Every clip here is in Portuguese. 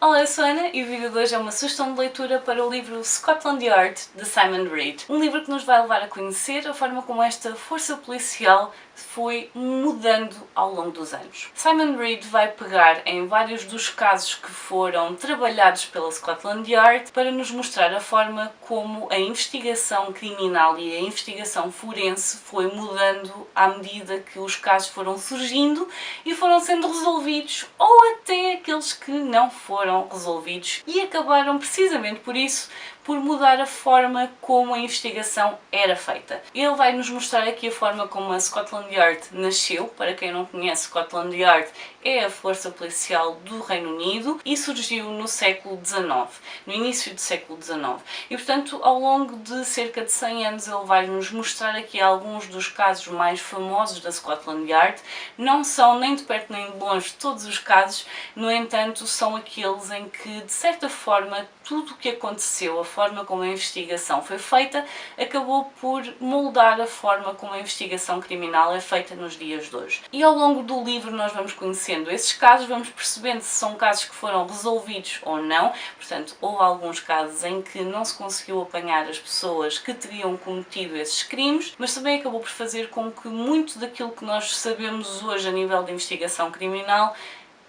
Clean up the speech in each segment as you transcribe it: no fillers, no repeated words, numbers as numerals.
Olá, eu sou a Ana e o vídeo de hoje é uma sugestão de leitura para o livro Scotland Yard, de Simon Reid. Um livro que nos vai levar a conhecer a forma como esta força policial foi mudando ao longo dos anos. Simon Reid vai pegar em vários dos casos que foram trabalhados pela Scotland Yard para nos mostrar a forma como a investigação criminal e a investigação forense foi mudando à medida que os casos foram surgindo e foram sendo resolvidos, ou até aqueles que não foram resolvidos e acabaram precisamente por isso por mudar a forma como a investigação era feita. Ele vai nos mostrar aqui a forma como a Scotland Yard nasceu. Para quem não conhece, Scotland Yard é a força policial do Reino Unido e surgiu no século XIX, no início do século XIX. E portanto, ao longo de cerca de 100 anos, ele vai nos mostrar aqui alguns dos casos mais famosos da Scotland Yard. Não são nem de perto nem de longe todos os casos, no entanto, são aqueles em que, de certa forma, tudo o que aconteceu, a forma como a investigação foi feita, acabou por moldar a forma como a investigação criminal é feita nos dias de hoje. E ao longo do livro nós vamos conhecendo esses casos, vamos percebendo se são casos que foram resolvidos ou não. Portanto, houve alguns casos em que não se conseguiu apanhar as pessoas que teriam cometido esses crimes, mas também acabou por fazer com que muito daquilo que nós sabemos hoje a nível de investigação criminal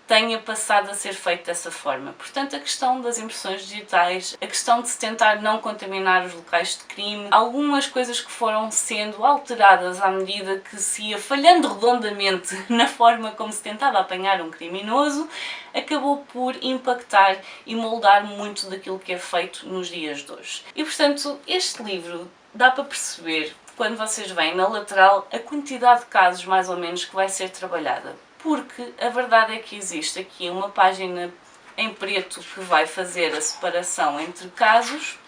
tenha passado a ser feito dessa forma. Portanto, a questão das impressões digitais, a questão de se tentar não contaminar os locais de crime, algumas coisas que foram sendo alteradas à medida que se ia falhando redondamente na forma como se tentava apanhar um criminoso, acabou por impactar e moldar muito daquilo que é feito nos dias de hoje. E, portanto, este livro dá para perceber, quando vocês veem na lateral, a quantidade de casos mais ou menos que vai ser trabalhada. Porque a verdade é que existe aqui uma página em preto que vai fazer a separação entre casos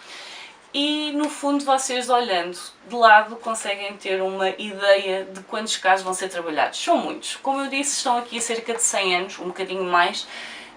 e, no fundo, vocês olhando de lado conseguem ter uma ideia de quantos casos vão ser trabalhados. São muitos. Como eu disse, estão aqui há cerca de 100 anos, um bocadinho mais,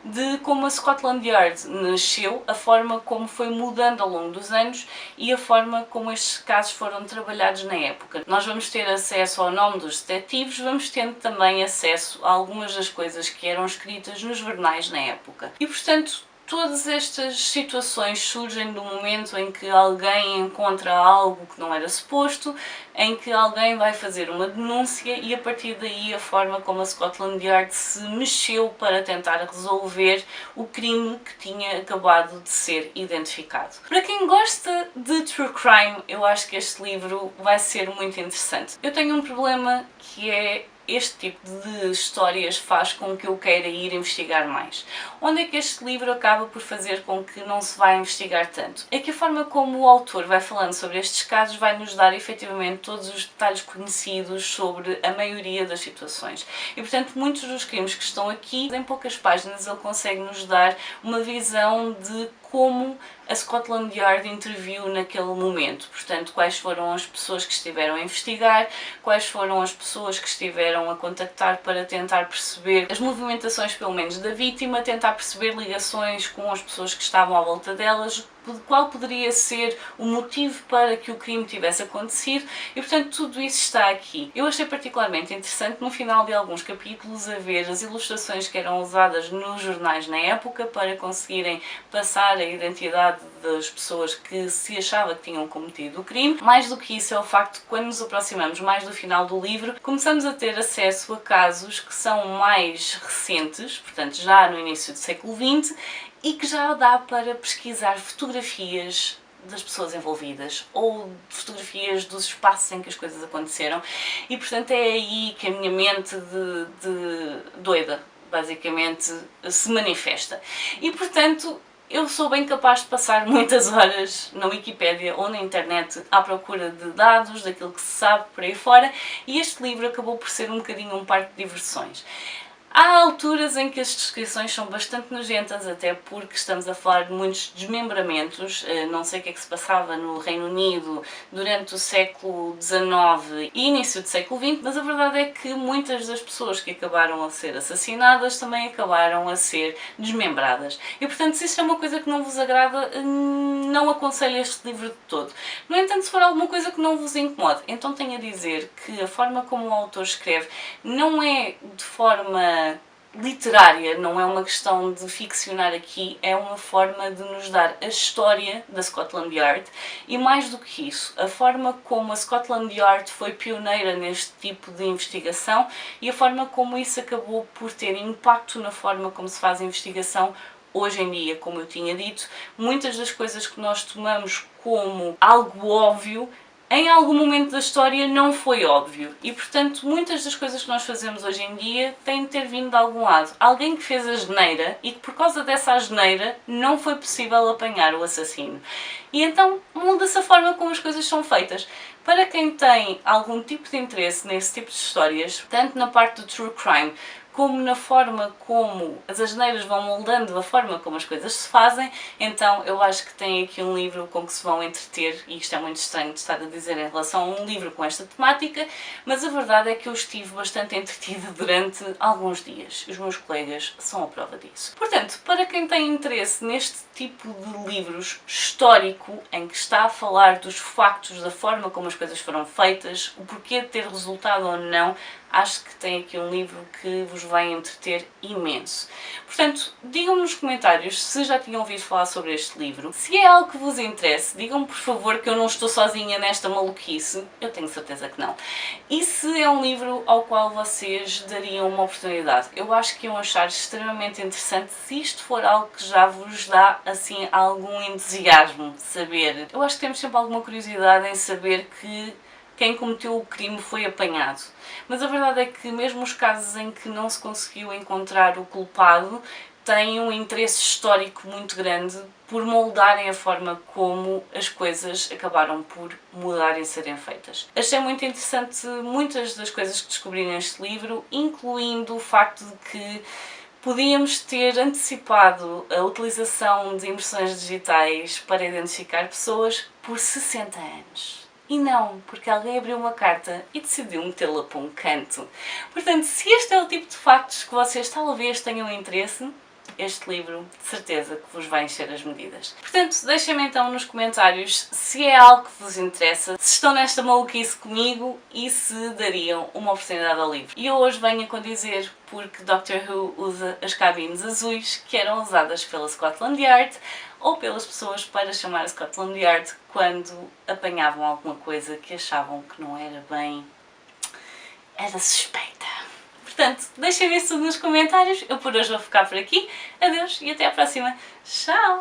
de como a Scotland Yard nasceu, a forma como foi mudando ao longo dos anos e a forma como estes casos foram trabalhados na época. Nós vamos ter acesso ao nome dos detetives, vamos tendo também acesso a algumas das coisas que eram escritas nos jornais na época. E, portanto, todas estas situações surgem do momento em que alguém encontra algo que não era suposto, em que alguém vai fazer uma denúncia e a partir daí a forma como a Scotland Yard se mexeu para tentar resolver o crime que tinha acabado de ser identificado. Para quem gosta de True Crime, eu acho que este livro vai ser muito interessante. Eu tenho um problema que é este tipo de histórias faz com que eu queira ir investigar mais. Onde é que este livro acaba por fazer com que não se vá investigar tanto? É que a forma como o autor vai falando sobre estes casos vai nos dar efetivamente todos os detalhes conhecidos sobre a maioria das situações. E portanto muitos dos crimes que estão aqui, em poucas páginas ele consegue nos dar uma visão de como a Scotland Yard interviu naquele momento. Portanto, quais foram as pessoas que estiveram a investigar, quais foram as pessoas que estiveram a contactar para tentar perceber as movimentações, pelo menos, da vítima, tentar perceber ligações com as pessoas que estavam à volta delas, qual poderia ser o motivo para que o crime tivesse acontecido e, portanto, tudo isso está aqui. Eu achei particularmente interessante no final de alguns capítulos a ver as ilustrações que eram usadas nos jornais na época para conseguirem passar a identidade das pessoas que se achava que tinham cometido o crime. Mais do que isso é o facto de, quando nos aproximamos mais do final do livro, começamos a ter acesso a casos que são mais recentes, portanto já no início do século XX, e que já dá para pesquisar fotografias das pessoas envolvidas ou fotografias dos espaços em que as coisas aconteceram e, portanto, é aí que a minha mente de doida, basicamente, se manifesta. E, portanto, eu sou bem capaz de passar muitas horas na Wikipédia ou na internet à procura de dados, daquilo que se sabe por aí fora, e este livro acabou por ser um bocadinho um parque de diversões. Há alturas em que as descrições são bastante nojentas, até porque estamos a falar de muitos desmembramentos. Não sei o que é que se passava no Reino Unido durante o século XIX e início do século XX, mas a verdade é que muitas das pessoas que acabaram a ser assassinadas também acabaram a ser desmembradas. E, portanto, se isto é uma coisa que não vos agrada, não aconselho este livro de todo. No entanto, se for alguma coisa que não vos incomode, então tenho a dizer que a forma como o autor escreve não é de forma literária, não é uma questão de ficcionar aqui, é uma forma de nos dar a história da Scotland Yard e, mais do que isso, a forma como a Scotland Yard foi pioneira neste tipo de investigação e a forma como isso acabou por ter impacto na forma como se faz a investigação hoje em dia. Como eu tinha dito, muitas das coisas que nós tomamos como algo óbvio em algum momento da história não foi óbvio e, portanto, muitas das coisas que nós fazemos hoje em dia têm de ter vindo de algum lado. Alguém que fez a asneira e que por causa dessa asneira não foi possível apanhar o assassino. E então muda-se a forma como as coisas são feitas. Para quem tem algum tipo de interesse nesse tipo de histórias, tanto na parte do true crime como na forma como as asneiras vão moldando a forma como as coisas se fazem, então eu acho que tem aqui um livro com que se vão entreter, e isto é muito estranho de estar a dizer em relação a um livro com esta temática, mas a verdade é que eu estive bastante entretida durante alguns dias. Os meus colegas são a prova disso. Portanto, para quem tem interesse neste tipo de livros histórico, em que está a falar dos factos, da forma como as coisas foram feitas, o porquê de ter resultado ou não, acho que tem aqui um livro que vos vai entreter imenso. Portanto, digam-me nos comentários se já tinham ouvido falar sobre este livro. Se é algo que vos interesse, digam-me por favor que eu não estou sozinha nesta maluquice. Eu tenho certeza que não. E se é um livro ao qual vocês dariam uma oportunidade? Eu acho que iam achar extremamente interessante se isto for algo que já vos dá assim algum entusiasmo de saber. Eu acho que temos sempre alguma curiosidade em saber que quem cometeu o crime foi apanhado. Mas a verdade é que mesmo os casos em que não se conseguiu encontrar o culpado têm um interesse histórico muito grande por moldarem a forma como as coisas acabaram por mudar e serem feitas. Achei muito interessante muitas das coisas que descobri neste livro, incluindo o facto de que podíamos ter antecipado a utilização de impressões digitais para identificar pessoas por 60 anos. E não, porque alguém abriu uma carta e decidiu metê-la para um canto. Portanto, se este é o tipo de factos que vocês talvez tenham interesse, este livro de certeza que vos vai encher as medidas. Portanto, deixem-me então nos comentários se é algo que vos interessa, se estão nesta maluquice comigo e se dariam uma oportunidade ao livro. E eu hoje venho a condizer porque Doctor Who usa as cabines azuis que eram usadas pela Scotland Yard ou pelas pessoas para chamar a Scotland Yard quando apanhavam alguma coisa que achavam que não era bem... era suspeita. Portanto, deixem isso tudo nos comentários. Eu por hoje vou ficar por aqui. Adeus e até à próxima. Tchau!